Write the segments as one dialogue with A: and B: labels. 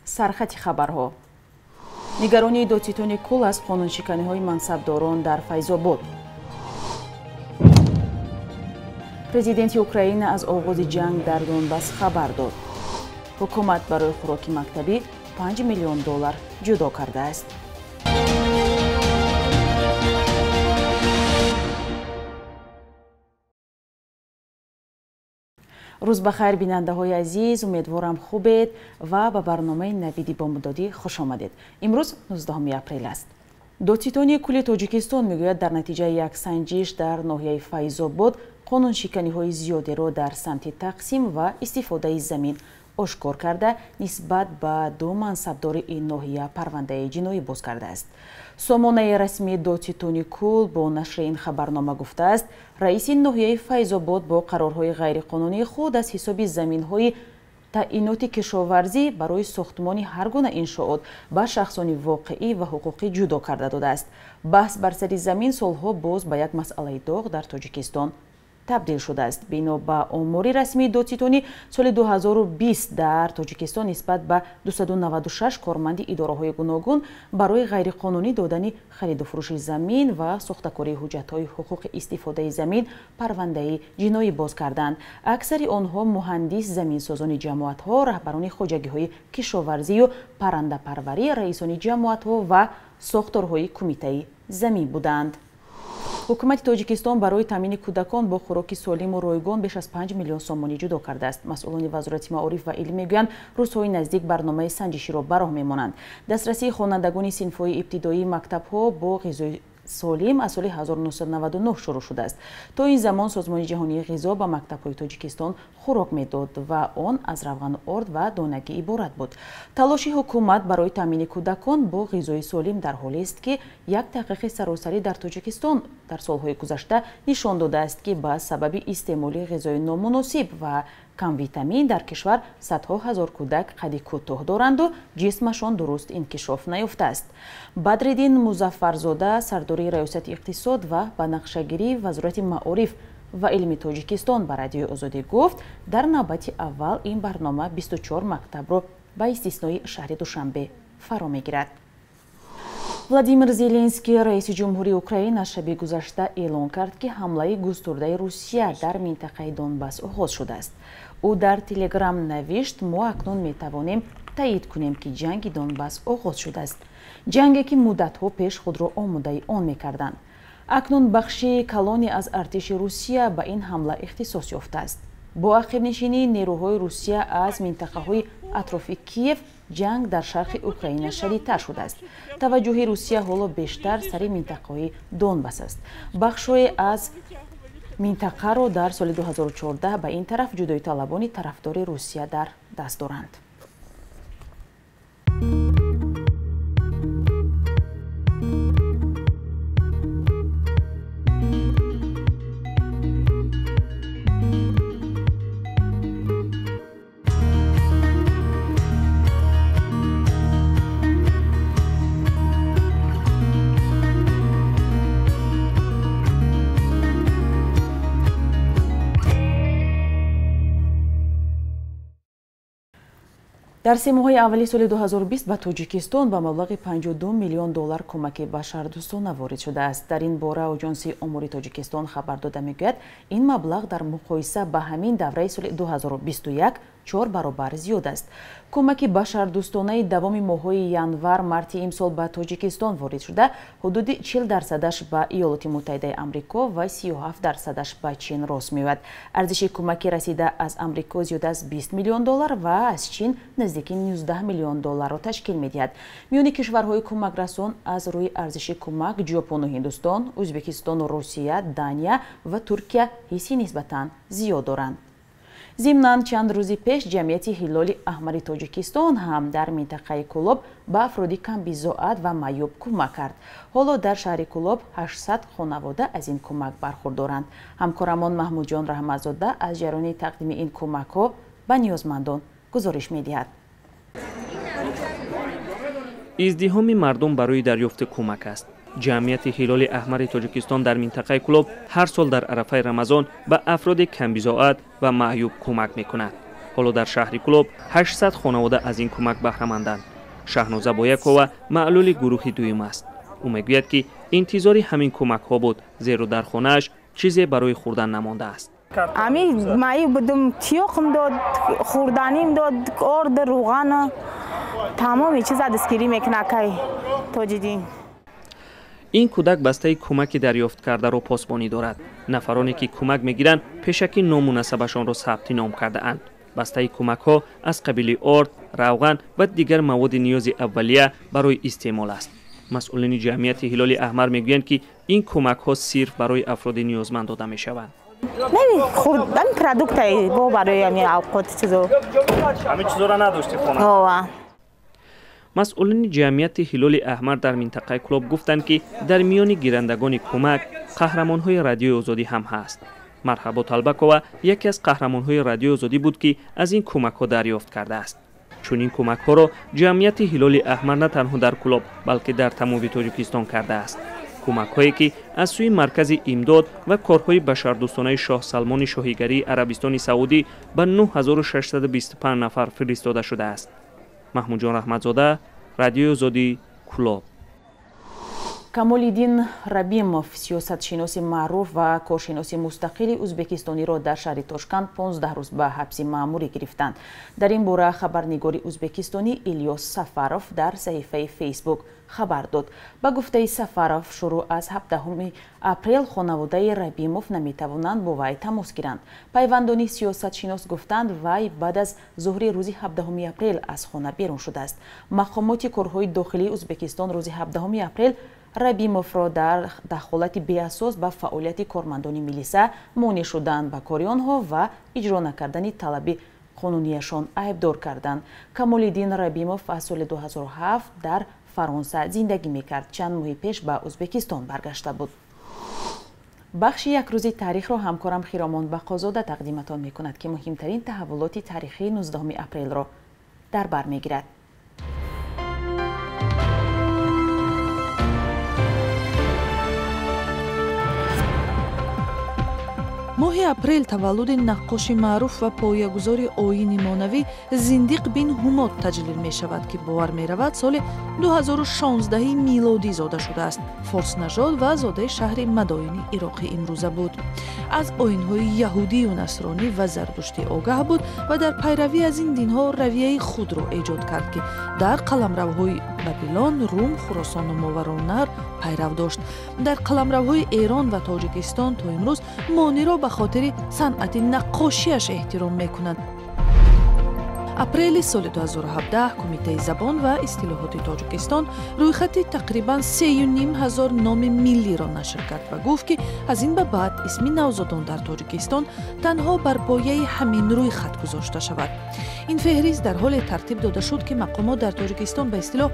A: سرخط خبرها. نگرانی دادستان کل از قانونشکنی‌های منصبداران در فیض‌آباد. پرزیدنت اوکراین از آغاز جنگ در دونباس خبر داد. حکومت برای خوراک مکتبی 5 میلیون دلار جدا کرده است. روز بخیر بیننده های عزیز، امیدوارم خوبید و به برنامه نویدی با مدادی خوش آمدید. امروز 19 اپریل است. دادستانی کل تاجیکستان میگوید در نتیجه یک سنجش در ناحیه فیض‌آباد قانونشکنی های زیادی را در سمت تقسیم و استفاده زمین آشکار کرده نسبت به دو منصبدار این ناحیه پرونده جنایی باز کرده است. سامانه رسمی دادستانی کل با نشر این خبرنامه گفته است رئیس ناحیه فیض‌آباد با قرارهای غیرقانونی خود از حساب زمین‌های تعیینات کشاورزی برای ساختمان هر گونه انشاءات به شخصان واقعی و حقوقی جدا کرده داده است. بحث بر سر زمین سالها باز به یک مسئله داغ در تاجیکستان تبدیل شده است. بنا به آمار رسمی دادستانی سال 2020 در تاجیکستان نسبت به 296 کارمند اداره‌های گوناگون برای غیرقانونی دادن خرید و فروش زمین و ساختکاری حجت‌های حقوق استفاده زمین پرونده جنایی باز کردند. اکثر آنها مهندس زمینسازان جماعت‌ها، رهبران خواجگی‌های کشاورزی و پرنده پروری، رئیسان جماعت‌ها و ساختارهای کمیته زمین بودند. حکومت تاجیکستان برای تامین کودکان با خوراک سالم و رایگان بیش از 5 میلیون سومانی جدا کرده است. مسئولان وزارت معارف و علم میگویند روزهای نزدیک برنامه سنجشی را به راه میمانند. دسترسی خوانندگان صنف‌های ابتدایی مکتب‌ها با غذای سالم از سال 1999 شروع شده است. تا این زمان سازمان جهانی غذا به مکتب‌های تاجیکستان خوراک میداد و آن از روغن آرد و دانگی عبارت بود. تلاش حکومت برای تامین کودکان با غذای سالم در حالی است که یک تحقیق سراسری در تاجیکستان در سالهای گذشته نشان داده است که به سبب استعمال غذای نامناسب و کم ویتامین در کشور صدها هزار کودک قد کوتاه دارند و جسمشان درست انکشاف نیافته است. بدرالدین مظفرزاده سردار ریاست اقتصاد و بنقشه‌گیری وزارت معارف و علم تاجیکستان به رادیوی آزادی گفت در نوبت اول این برنامه 24 مکتب را به استثنای شهر دوشنبه فرا میگیرد. ولادیمیر زلنسکی رئیس جمهوری اوکراین از شب گذشته اعلام کرد که حمله گسترده روسیه در منطقه دونباس آغاز شده است. او در تلگرام نوشت ما اکنون می توانیم تایید کنیم که جنگ دونباس آغاز شده است. جنگی که مدت‌ها پیش خود را آماده آن می‌کردند. اکنون بخشی کلانی از ارتش روسیه به این حمله اختصاص یافته است. با عقب نشینی نیروهای روسیه از منطقه‌های اطراف کیف جنگ در شرق اوکراین شدیدتر شده است. توجه روسیه حالا بیشتر سر منطقه دونباس است. بخشی از منطقه را در سال 2014 به این طرف جدایی طلبان طرفدار روسیه در دست دارند. در 3 ماه اولی سال 2020 به تاجیکستان به مبلغ 52 میلیون دلار کمک بشردوستانه وارد شده است. در این باره آژانس امور تاجیکستان خبر داده میگوید این مبلغ در مقایسه با همین دوره سال 2021 4 برابر زیاد است. کمک بشردوستانه دوام ماه‌های ینور مارت امسال به تاجیکستان وارد شده حدود 40% به ایالات متحده آمریکا و 37% به چین راست می‌آید. ارزش کمک رسیده از آمریکا زیاده از 20 میلیون دلار و از چین نزدیک 19 میلیون دلار را تشکیل می‌دهد. میان کشورهای کمک رسان از روی ارزش کمک ژاپن و هندوستان، ازبکستان و روسیه، دانیا و ترکیه حسی نسبتاً زیاد دارند. ضمناً چند روز پیش جمعیت هلال احمر تاجیکستان هم در منطقه کولاب به افراد کم بضاعت و معیوب کمک کرد. حالا در شهر کولاب 800 خانواده از این کمک برخوردارند. همکارمان محمود جان رحمتزاده از جریان تقدیم این کمک ها به نیازمندان گزارش می‌دهد.
B: ازدحام مردم برای دریافت کمک است. جمعیت هلال احمر تاجیکستان در منطقه کولاب هر سال در عرفه رمضان به افراد کم بضاعت و معیوب کمک می‌کند. ҳоло дар шаҳри Кӯлоб 800 хонавода аз ин кӯмак баҳраманданд. Шаҳноза Боякова маълули гурӯҳи дуюм аст. ӯ мегӯяд ки интизори ҳамин кӯмакҳо буд, зеро дар хонааш чизе барои хӯрдан намондааст.
C: Ами маи будум тиёқм дод, хӯрданим дод, орд руғана тамоми чиза дастгирӣ мекуна кай тоҷидин.
B: ин кӯдак бастаи кӯмаки дарёфт кардаро посбонӣ дорад. нафароне ки кӯмак мегиранд пешакӣ ному насабашонро сабти ном кардаанд. бастаи кӯмакҳо аз қабили орд, равған ва дигар маводи ниёзи аввалия барои истеъмол аст. масъулини ҷамъияти ҳилоли аҳмар мегӯянд ки ин кӯмакҳо сирф барои афроди ниёзманд дода мешаванд.
C: Неми хурдан продуктай бо барои ами авқот чизо.
B: Ами чизора надошти хона. масъулини ҷамъияти ҳилоли аҳмар дар минтақаи Кӯлоб гуфтанд ки дар миёни гирандагони кӯмак қаҳрамонҳои радиои озодӣ ҳам ҳаст. Марҳабо Талбакова яке аз қаҳрамонҳои радиои озодӣ буд ки аз ин кӯмакҳо дарёфт кардааст. чунин кӯмакҳоро ҷамъияти ҳилоли аҳмар на танҳо дар Кӯлоб, балки дар тамоми Тоҷикистон кардааст. кӯмакҳое ки аз сӯи маркази имдод ва корҳои башардӯстонаи Шоҳ Салмони Шоҳигарии Арабистони Саудӣ ба 9625 нафар фиристода шудааст. маҳмудҷон раҳматзода, радиои озодӣ, Кӯлоб.
A: Камолиддин Рабимов, сиёсатшиноси маъруф ва коршиноси мустақили ӯзбекистониро дар шаҳри Тошканд 15 рӯз ба ҳабси маъмурӣ гирифтанд. Дар ин бора хабарнигори ӯзбекистонӣ Ильёс Сафаров дар саҳифаи Фейсбук хабар дод. Ба гуфтаи Сафаров, шурӯъ аз 17 апрел хонаводаи Рабимов наметавонанд бо вай тамос гиранд. Пайвандони сиёсатшинос гуфтанд, вай баъд аз зуҳри рӯзи 17 апрел аз хона берун шудааст. мақомоти корҳои дохилии Ӯзбекистон рӯзи 17 апрел Рабимовро дар дахолати беасос ба фаъолияти кормандони милиса монеъ шуданд ба кори онҳо ва иҷро накардани талаби қонунияшон айбдор карданд. Камолиддин Рабимов аз соли 2007 дар Фаронса зиндагӣ мекард. Чанд моҳи пеш ба Ӯзбекистон баргашта буд. бахши якрӯзи таърихро ҳамкорам Хиромон Бақозода тақдиматон мекунад ки муҳимтарин таҳаввулоти таърихии 19 апрелро дар бар мегирад.
D: моҳи апрел таваллуди наққоши маъруф ва поягузори оини монавӣ Зиндиқ бин Ҳумод таҷлил мешавад, ки бовар меравад соли 2016 милодӣ зода шудааст. форснажод ва зодаи шаҳри Мадоини ироқи имрӯза буд. аз оинҳои яҳудию насронӣ ва зардуштӣ огаҳ буд ва дар пайравӣ аз ин динҳо равияи худро эҷод кард, ки дар қаламравҳои Бабилон, Рум, Хуросону Мовароннар пайрав дошт. дар қаламравҳои Эрон ва Тоҷикистон то имрӯз мониро ба хотири санъати наққошиаш эҳтиром мекунанд. апрели соли 2017 Кумитаи забон ва истилоҳоти Тоҷикистон рӯйхати тақрибан 3500 номи миллиро нашр кард ва гуфт, ки аз ин ба баъд исми навзодон дар Тоҷикистон танҳо бар пояи ҳамин рӯйхат гузошта шавад. ин феҳрист дар ҳоле тартиб дода шуд, ки мақомот дар Тоҷикистон ба истилоҳ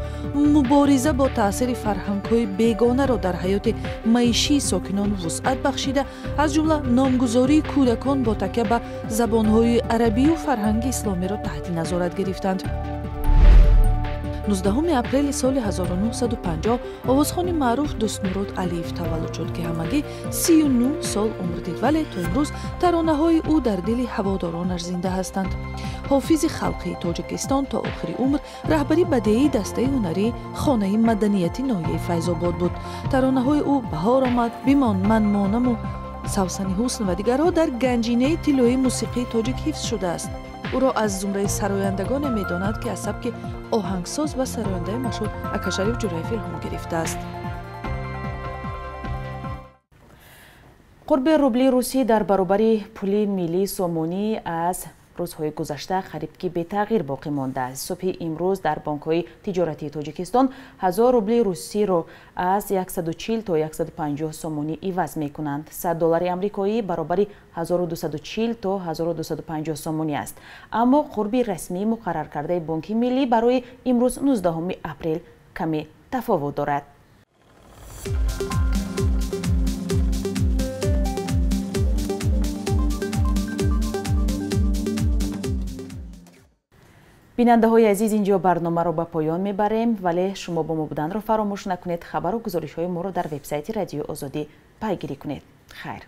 D: мубориза бо таъсири фарҳангҳои бегонаро дар ҳаёти маишии сокинон вусъат бахшида, аз ҷумла номгузории кӯдакон бо такя ба забонҳои арабию фарҳанги исломиро таҳти назорат гирифтанд. 19 апрели соли 1950 овозхони маъруф Дӯстмурод Алиев таваллуд шуд, ки ҳамагӣ 39 сол умр дид, вале то имрӯз таронаҳои ӯ дар дили ҳаводоронаш зинда ҳастанд. ҳофизи халқии Тоҷикистон то охири умр раҳбари бадеии дастаи ҳунарии хонаи маданияти ноҳияи Файзобод буд. таронаҳои ӯ Баҳор омад, Бимон, Ман монаму Савсани ҳусн ва дигарҳо дар ганҷинаи тиллои мусиқии тоҷик ҳифз шудааст. ӯро аз зумраи сарояндагоне медонад, ки аз сабки оҳангсоз ва сарояндаи машҳур Акашариф Ҷураев илҳом гирифтааст.
A: қурби рубли русӣ дар баробари пули миллии сомонӣ аз рӯзҳои гузашта қарибки бетағйир боқӣ мондааст. субҳи имрӯз дар бонкҳои тиҷоратии Тоҷикистон 1000 рубли русиро аз 140 то 150 сомонӣ иваз мекунанд. 100 доллари амрикоӣ баробари 1240 то 1250 сомонӣ аст. аммо қурби расмии муқаррар кардаи Бонки Миллӣ барои имрӯз 19 апрел каме тафовут дорад. бинандаҳои азиз, инҷо барномаро ба поён мебарем, вале шумо бо мо буданро фаромӯш накунед. хабару гузоришҳои моро дар вебсайти Радиои Озодӣ пайгирӣ кунед. хайр.